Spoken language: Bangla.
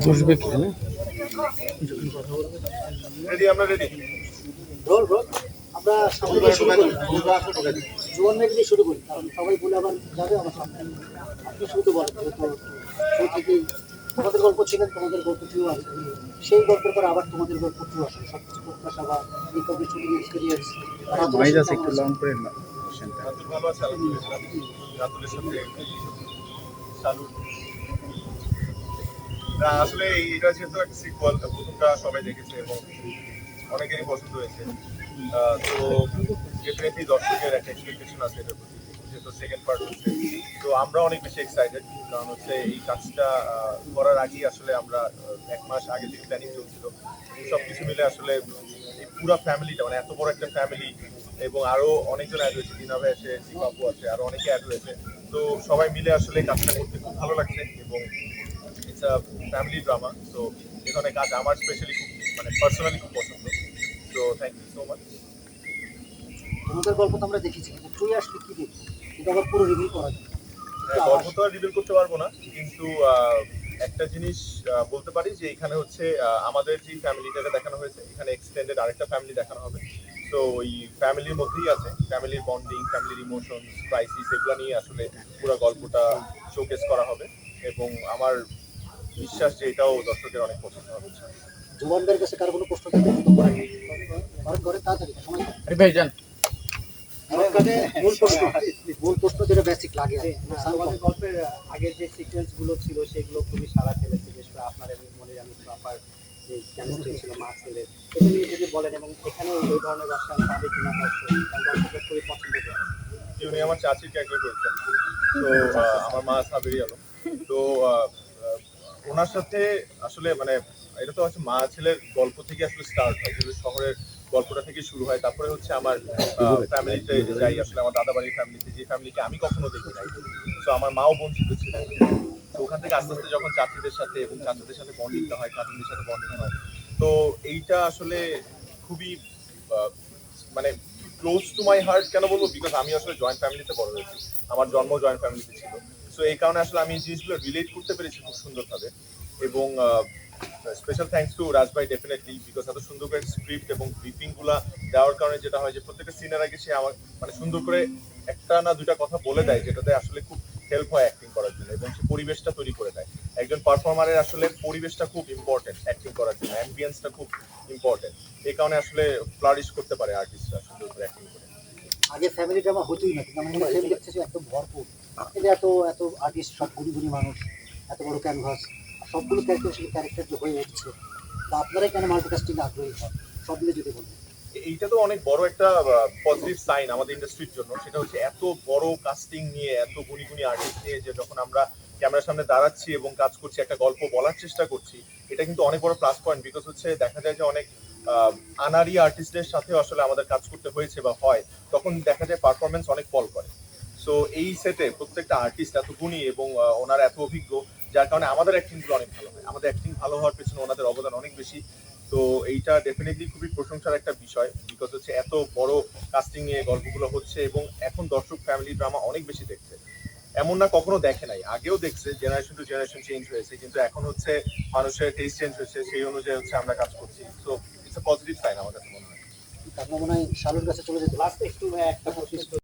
বসবে কি না? রেডি, আমরা রেডি। রোল রোল আমরা সামনে দিয়ে শুরু করি। জোয়ান মেঘ দিয়ে শুরু করি, কারণ সবাই বলে আবার যাবে আমার সামনে। আপনি শুরুতে বলেন, যেহেতু শুরু থেকেই তোমাদের গল্প ছিলেন, তোমাদের গল্প ছিল আছে, সেই গল্পের পর আবার তোমাদের গল্প ছিল আসলে সব কিছু প্রত্যাশা বা রিকভারি শুটিং এক্সপিরিয়েন্স। নয়েজ আছে, একটু লং করে না। রাতুল ভালো আছে, আলহামদুলিল্লাহ। রাতুলের সাথে শালুর। না, আসলে এটা যেহেতু একটা সিকুয়াল, প্রথমটা সবাই দেখেছে এবং অনেকেরই পছন্দ হয়েছে। তো ডেফিনেটলি দর্শকের একটা এক্সপেকটেশন আছে এটার প্রতি, যেহেতু সেকেন্ড পার্ট হচ্ছে। তো আমরা অনেক বেশি এক্সাইটেড, কারণ হচ্ছে এই কাজটা করার আগেই আসলে আমরা 1 মাস আগে থেকে প্ল্যানিং চলছিল। সব কিছু মিলে আসলে এই পুরো ফ্যামিলিটা, মানে এত বড় একটা ফ্যামিলি, এবং আরো অনেকজন অ্যাড হয়েছে, দিনাবে আছে, শিবাপু আছে, আরো অনেকে অ্যাড হয়েছে। তো সবাই মিলে আসলে কাজটা করতে খুব ভালো লাগছে এবং ইটস আ ফ্যামিলি ড্রামা। তো এই ধরনের কাজ আমার স্পেশালি খুব, মানে পার্সোনালি খুব পছন্দ। তো থ্যাংক ইউ সো মাচ। তোমাদের গল্প তো আমরা দেখেছি, কিন্তু তুই আসলে কি দেখবো, কিন্তু আবার পুরো রিভিউ করা যায়। গল্প তো আর রিভিল করতে পারবো না, কিন্তু একটা জিনিস বলতে পারি যে এখানে হচ্ছে আমাদের যে ফ্যামিলিটাকে দেখানো হয়েছে, এখানে এক্সটেন্ডেড আরেকটা ফ্যামিলি দেখানো হবে। তো ওই ফ্যামিলির মধ্যেই আছে ফ্যামিলির বন্ডিং, ফ্যামিলির ইমোশন, ক্রাইসিস, এগুলো নিয়ে আসলে পুরো গল্পটা শোকেস করা হবে এবং আমার বিশ্বাস যে এটাও দর্শকের অনেক পছন্দ হবে। জোয়ানদের কাছে কারো কোনো প্রশ্ন থাকলে কিন্তু করেন, কারণ করে তাড়াতাড়ি সময় নেই। আরে ভাই যান। মূল প্রশ্ন যেটা বেসিক লাগে আর কি। আমাদের গল্পের আগের যে সিকোয়েন্স গুলো ছিল সেগুলো খুবই সারা ফেলেছে, বিশেষ করে আপনার এবং মনে জানি প্রপার যে কেমিস্ট্রি ছিল মা ছেলের, এটা নিয়ে যদি বলেন, এবং এখানে ওই ধরনের দর্শন পাবে কিনা দর্শক, কারণ দর্শকরা খুবই পছন্দ করে। উনি আমার চাচির ক্যারেক্টার করেছেন। তো আমার মা সাবেরি আলম। তো ওনার সাথে আসলে মানে এটা তো হচ্ছে মা ছেলের গল্প থেকে আসলে স্টার্ট হয়, যেগুলো শহরের গল্পটা থেকে শুরু হয়। তারপরে হচ্ছে আমার ফ্যামিলিতে যাই, আসলে আমার দাদা বাড়ির ফ্যামিলিতে, যে ফ্যামিলিকে আমি কখনো দেখি নাই। তো আমার মাও বঞ্চিত ছিলেন। তো ওখান থেকে আস্তে আস্তে যখন চাচিদের সাথে এবং চাচাদের সাথে বন্ডিংটা হয়, কাজিনদের সাথে বন্ডিং হয়, তো এইটা আসলে খুবই মানে ক্লোজ টু মাই হার্ট। কেন বলবো? বিকজ আমি আসলে জয়েন্ট ফ্যামিলিতে বড় হয়েছি, আমার জন্ম জয়েন্ট ফ্যামিলিতে ছিল। সো এই কারণে আসলে আমি এই জিনিসগুলো রিলেট করতে পেরেছি খুব সুন্দরভাবে। এবং স্পেশাল থ্যাঙ্কস টু রাজ ভাই, ডেফিনেটলি, বিকজ এত সুন্দর করে স্ক্রিপ্ট এবং ব্রিফিং গুলা দেওয়ার কারণে যেটা হয় যে প্রত্যেকটা সিনের আগে সে আমার মানে সুন্দর করে একটা না দুইটা কথা বলে দেয়, যেটাতে আসলে খুব হেল্প হয় অ্যাক্টিং করার জন্য, এবং সে পরিবেশটা তৈরি করে দেয়। একজন পারফর্মারের আসলে পরিবেশটা খুব ইম্পর্টেন্ট অ্যাক্টিং করার জন্য, অ্যাম্বিয়েন্সটা খুব ইম্পর্টেন্ট। এই কারণে আসলে ফ্লারিশ করতে পারে আর্টিস্টরা সুন্দর করে অ্যাক্টিং করে। আগে ফ্যামিলি ড্রামা হতোই না, কিন্তু আমরা ফিল্ম দেখতেছি একদম ভরপুর। এই এত এত আর্টিস্ট, সব গুণী গুণী মানুষ, এত বড় ক্যানভাস, সবগুলো ক্যারেক্টার যে হয়ে উঠছে, তা আপনারাই কেন মাল্টিকাস্টিং আগ্রহী হন, সব মিলে যদি বলেন। এইটা তো অনেক বড় একটা পজিটিভ সাইন আমাদের ইন্ডাস্ট্রির জন্য। সেটা হচ্ছে এত বড় কাস্টিং নিয়ে, এত গুণী গুণী আর্টিস্ট নিয়ে, যে যখন আমরা ক্যামেরার সামনে দাঁড়াচ্ছি এবং কাজ করছি, একটা গল্প বলার চেষ্টা করছি, এটা কিন্তু অনেক বড় প্লাস পয়েন্ট। বিকজ হচ্ছে দেখা যায় যে অনেক আনারি আর্টিস্টদের সাথেও আসলে আমাদের কাজ করতে হয়েছে বা হয়, তখন দেখা যায় পারফরমেন্স অনেক ফল করে। সো এই সেটে প্রত্যেকটা আর্টিস্ট এত গুণী এবং ওনারা এত অভিজ্ঞ, যার কারণে আমাদের অ্যাক্টিংগুলো অনেক ভালো হয়। আমাদের অ্যাক্টিং ভালো হওয়ার পেছনে ওনাদের অবদান অনেক বেশি। তো এইটা ডেফিনেটলি খুবই প্রশংসার একটা বিষয়, বিকজ হচ্ছে এত বড় কাস্টিং নিয়ে গল্পগুলো হচ্ছে এবং এখন দর্শক ফ্যামিলি ড্রামা অনেক বেশি দেখছে। এমন না কখনো দেখে নাই, আগেও দেখছে, জেনারেশন টু জেনারেশন চেঞ্জ হয়েছে, কিন্তু এখন হচ্ছে মানুষের টেস্ট চেঞ্জ হয়েছে, সেই অনুযায়ী হচ্ছে আমরা কাজ করছি। So it's a positive sign আমার কাছে মনে হয়। আপনার মনে হয় শালুর কাছে চলে যেতে লাস্ট একটু একটা